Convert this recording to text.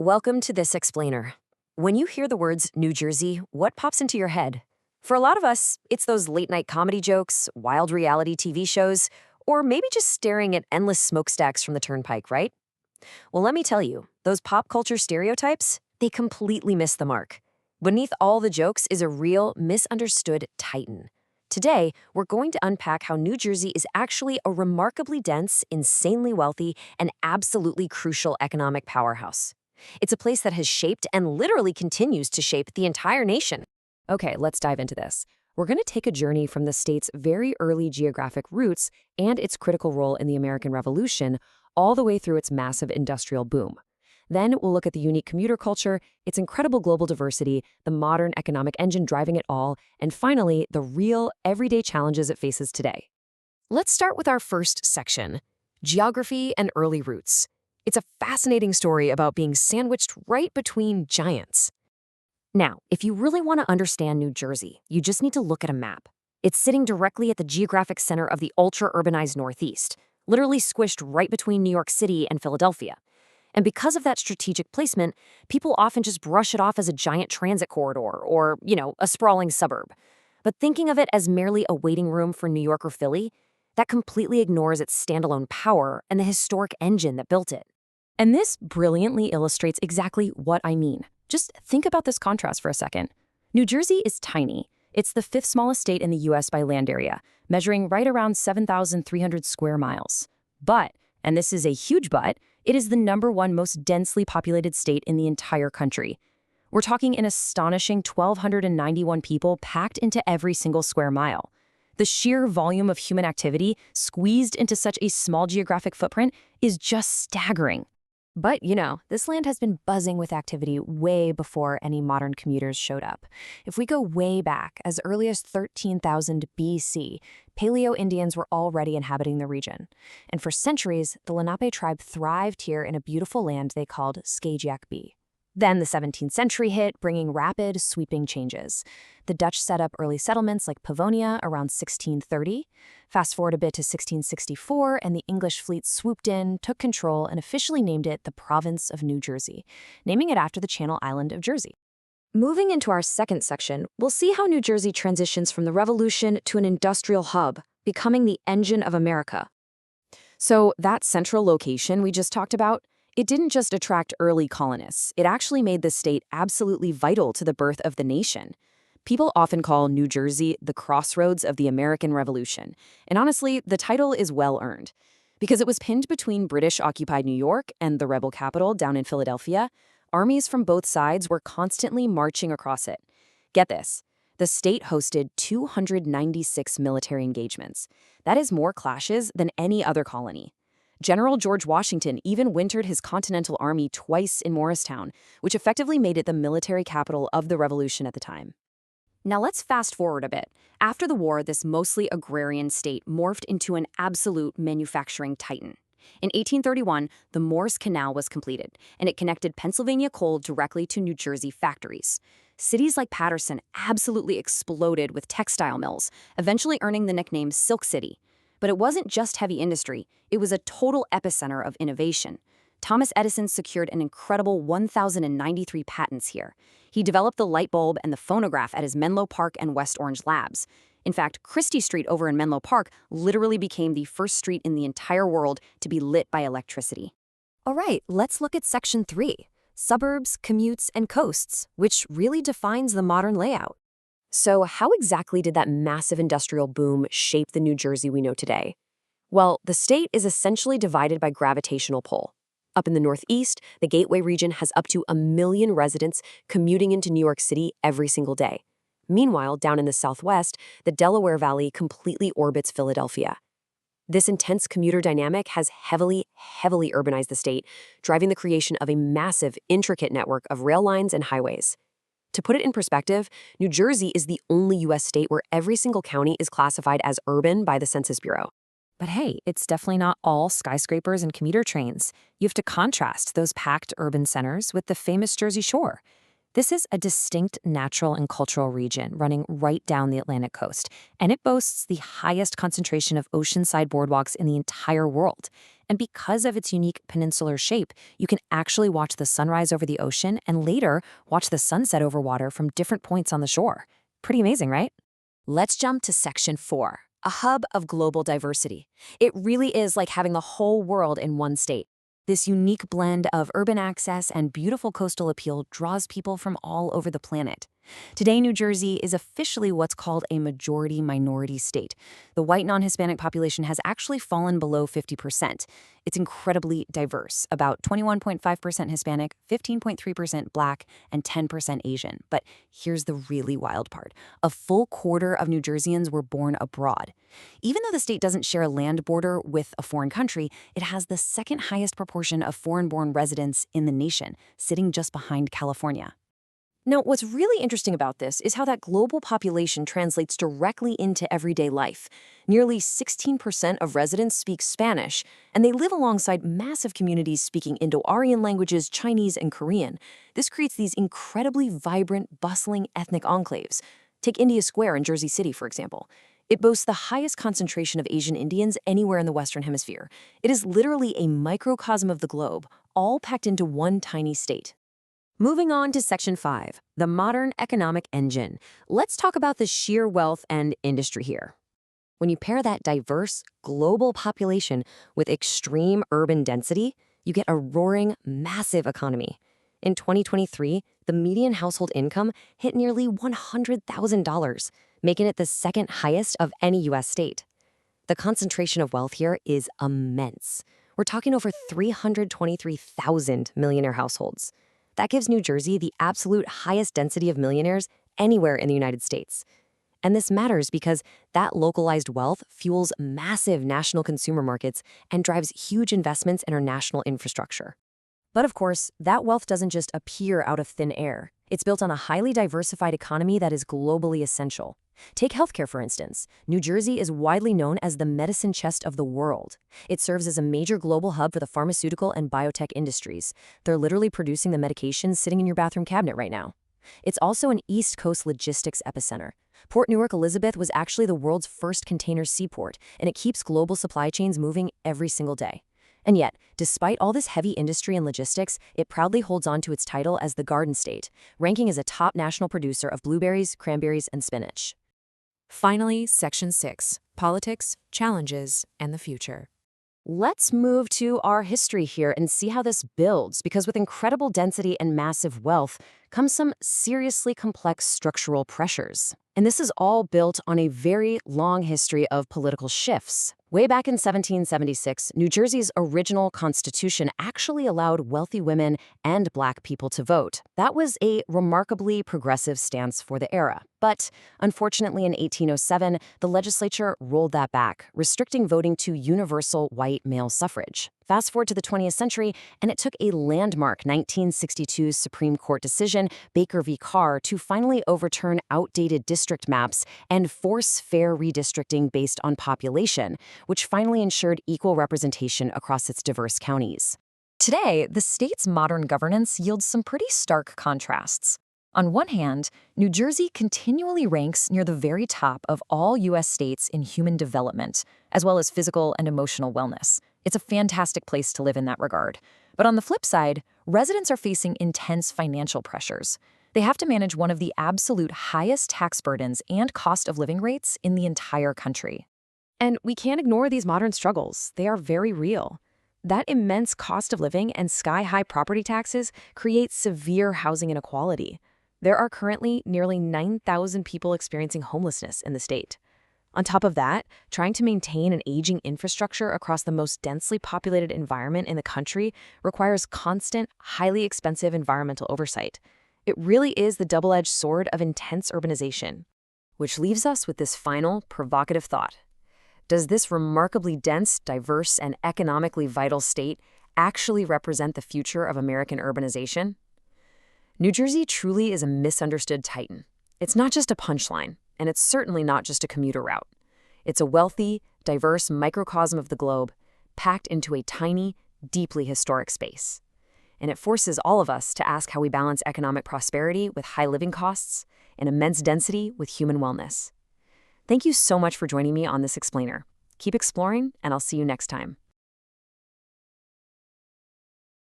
Welcome to This Explainer. When you hear the words New Jersey, what pops into your head? For a lot of us, it's those late night comedy jokes, wild reality TV shows, or maybe just staring at endless smokestacks from the turnpike, right? Well, let me tell you, those pop culture stereotypes, they completely miss the mark. Beneath all the jokes is a real, misunderstood titan. Today, we're going to unpack how New Jersey is actually a remarkably dense, insanely wealthy, and absolutely crucial economic powerhouse. It's a place that has shaped and literally continues to shape the entire nation. Okay, let's dive into this. We're going to take a journey from the state's very early geographic roots and its critical role in the American Revolution all the way through its massive industrial boom. Then we'll look at the unique commuter culture, its incredible global diversity, the modern economic engine driving it all, and finally, the real, everyday challenges it faces today. Let's start with our first section, geography and early roots. It's a fascinating story about being sandwiched right between giants. Now, if you really want to understand New Jersey, you just need to look at a map. It's sitting directly at the geographic center of the ultra-urbanized Northeast, literally squished right between New York City and Philadelphia. And because of that strategic placement, people often just brush it off as a giant transit corridor or, a sprawling suburb. But thinking of it as merely a waiting room for New York or Philly, that completely ignores its standalone power and the historic engine that built it. And this brilliantly illustrates exactly what I mean. Just think about this contrast for a second. New Jersey is tiny. It's the fifth smallest state in the U.S. by land area, measuring right around 7,300 square miles. But, and this is a huge but, it is the #1 most densely populated state in the entire country. We're talking an astonishing 1,291 people packed into every single square mile. The sheer volume of human activity squeezed into such a small geographic footprint is just staggering. But, this land has been buzzing with activity way before any modern commuters showed up. If we go way back, as early as 13,000 BC, Paleo-Indians were already inhabiting the region. And for centuries, the Lenape tribe thrived here in a beautiful land they called Skageak. Then the 17th century hit, bringing rapid, sweeping changes. The Dutch set up early settlements like Pavonia around 1630. Fast forward a bit to 1664, and the English fleet swooped in, took control, and officially named it the Province of New Jersey, naming it after the Channel Island of Jersey. Moving into our second section, we'll see how New Jersey transitions from the Revolution to an industrial hub, becoming the engine of America. So that central location we just talked about, it didn't just attract early colonists, it actually made the state absolutely vital to the birth of the nation. People often call New Jersey the crossroads of the American Revolution, and honestly, the title is well-earned. Because it was pinned between British-occupied New York and the rebel capital down in Philadelphia, armies from both sides were constantly marching across it. Get this, the state hosted 296 military engagements. That is more clashes than any other colony. General George Washington even wintered his Continental Army twice in Morristown, which effectively made it the military capital of the Revolution at the time. Now let's fast forward a bit. After the war, this mostly agrarian state morphed into an absolute manufacturing titan. In 1831, the Morse Canal was completed, and it connected Pennsylvania coal directly to New Jersey factories. Cities like Paterson absolutely exploded with textile mills, eventually earning the nickname Silk City. But it wasn't just heavy industry, it was a total epicenter of innovation. Thomas Edison secured an incredible 1,093 patents here. He developed the light bulb and the phonograph at his Menlo Park and West Orange labs. In fact, Christie Street over in Menlo Park literally became the first street in the entire world to be lit by electricity. All right, let's look at Section 3, Suburbs, Commutes, and Coasts, which really defines the modern layout. So how exactly did that massive industrial boom shape the New Jersey we know today? Well, the state is essentially divided by gravitational pull. Up in the Northeast, the Gateway region has up to 1 million residents commuting into New York City every single day. Meanwhile, down in the Southwest, the Delaware Valley completely orbits Philadelphia. This intense commuter dynamic has heavily urbanized the state, driving the creation of a massive, intricate network of rail lines and highways. To put it in perspective, New Jersey is the only U.S. state where every single county is classified as urban by the Census Bureau. But hey, it's definitely not all skyscrapers and commuter trains. You have to contrast those packed urban centers with the famous Jersey Shore. This is a distinct natural and cultural region running right down the Atlantic coast, and it boasts the highest concentration of oceanside boardwalks in the entire world. And because of its unique peninsular shape, you can actually watch the sunrise over the ocean and later watch the sunset over water from different points on the shore. Pretty amazing, right? Let's jump to Section 4, a hub of global diversity. It really is like having the whole world in one state. This unique blend of urban access and beautiful coastal appeal draws people from all over the planet. Today, New Jersey is officially what's called a majority-minority state. The white non-Hispanic population has actually fallen below 50%. It's incredibly diverse, about 21.5% Hispanic, 15.3% Black, and 10% Asian. But here's the really wild part. A full quarter of New Jerseyans were born abroad. Even though the state doesn't share a land border with a foreign country, it has the second highest proportion of foreign-born residents in the nation, sitting just behind California. Now, what's really interesting about this is how that global population translates directly into everyday life. Nearly 16% of residents speak Spanish, and they live alongside massive communities speaking Indo-Aryan languages, Chinese, and Korean. This creates these incredibly vibrant, bustling ethnic enclaves. Take India Square in Jersey City, for example. It boasts the highest concentration of Asian Indians anywhere in the Western Hemisphere. It is literally a microcosm of the globe, all packed into one tiny state. Moving on to Section 5, the modern economic engine. Let's talk about the sheer wealth and industry here. When you pair that diverse, global population with extreme urban density, you get a roaring, massive economy. In 2023, the median household income hit nearly $100,000, making it the second highest of any U.S. state. The concentration of wealth here is immense. We're talking over 323,000 millionaire households. That gives New Jersey the absolute highest density of millionaires anywhere in the United States. And this matters because that localized wealth fuels massive national consumer markets and drives huge investments in our national infrastructure. But of course, that wealth doesn't just appear out of thin air. It's built on a highly diversified economy that is globally essential. Take healthcare, for instance. New Jersey is widely known as the medicine chest of the world. It serves as a major global hub for the pharmaceutical and biotech industries. They're literally producing the medications sitting in your bathroom cabinet right now. It's also an East Coast logistics epicenter. Port Newark Elizabeth was actually the world's first container seaport, and it keeps global supply chains moving every single day. And yet, despite all this heavy industry and logistics, it proudly holds on to its title as the Garden State, ranking as a top national producer of blueberries, cranberries, and spinach. Finally, Section 6, politics, challenges, and the future. Let's move to our history here and see how this builds, because with incredible density and massive wealth comes some seriously complex structural pressures. And this is all built on a very long history of political shifts. Way back in 1776, New Jersey's original constitution actually allowed wealthy women and Black people to vote. That was a remarkably progressive stance for the era. But unfortunately, in 1807, the legislature rolled that back, restricting voting to universal white male suffrage. Fast forward to the 20th century, and it took a landmark 1962 Supreme Court decision, Baker v. Carr, to finally overturn outdated district maps and force fair redistricting based on population, which finally ensured equal representation across its diverse counties. Today, the state's modern governance yields some pretty stark contrasts. On one hand, New Jersey continually ranks near the very top of all U.S. states in human development, as well as physical and emotional wellness. It's a fantastic place to live in that regard. But on the flip side, residents are facing intense financial pressures. They have to manage one of the absolute highest tax burdens and cost of living rates in the entire country. And we can't ignore these modern struggles. They are very real. That immense cost of living and sky-high property taxes create severe housing inequality. There are currently nearly 9,000 people experiencing homelessness in the state. On top of that, trying to maintain an aging infrastructure across the most densely populated environment in the country requires constant, highly expensive environmental oversight. It really is the double-edged sword of intense urbanization. Which leaves us with this final, provocative thought. Does this remarkably dense, diverse, and economically vital state actually represent the future of American urbanization? New Jersey truly is a misunderstood titan. It's not just a punchline, and it's certainly not just a commuter route. It's a wealthy, diverse microcosm of the globe, packed into a tiny, deeply historic space. And it forces all of us to ask how we balance economic prosperity with high living costs and immense density with human wellness. Thank you so much for joining me on this explainer. Keep exploring, and I'll see you next time.